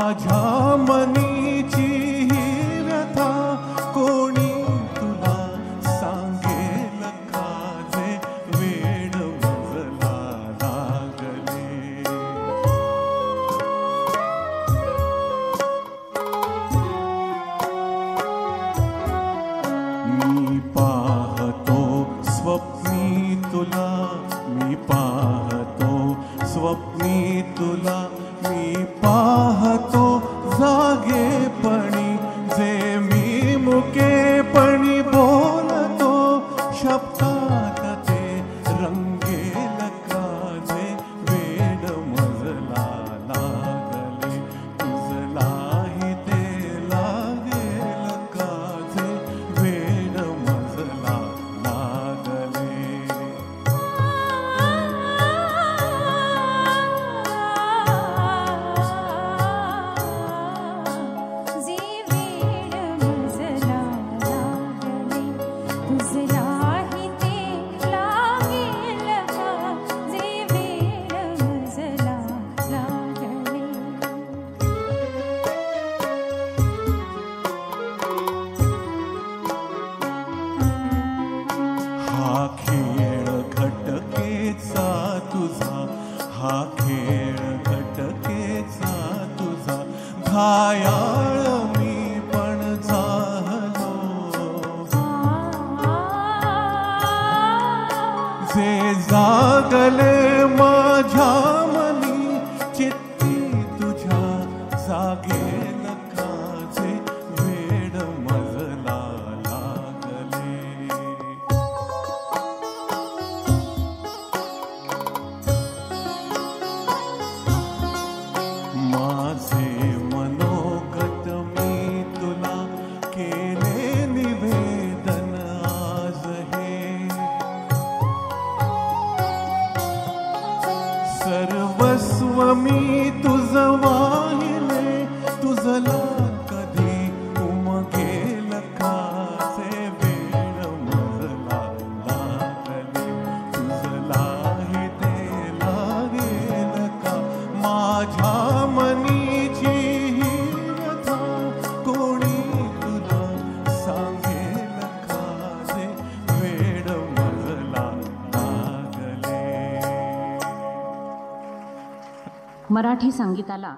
माझ्या मनीची ही व्यथा कोणी तुला सांगेल का जे वेड मजला लागले. मी पाहतो स्वप्नी तुला, मी पाहतो स्वप्नी तुला, मी पाहतो जागेपणी जे मी मुकेपणी बोलतो. शब्दात ते रंगेल का जे वेड मजला लागले. तुझलाही ते लागेल का जे वेड मजला लागले. हा खेळ घटकेचा तुझा, हा खेळ घटकेचा तुझा, घायाळ मी पण झालो. जे जागले माझ्या मनी चित्ती तुझ्या जागेल का जे वेड मजला लागले. माझे मनोगत मी तुला केले निवेदन आज हे. सर्वस्व मी तुझं वाहिले, तुझला कधी उमगेल का जे वेड मजला लागले. तुझलाही ते लागेल का माझ्या मनीची ही व्यथा कोणी तुला सांगेल का जे वेड मजला लागले. मराठी संगीताला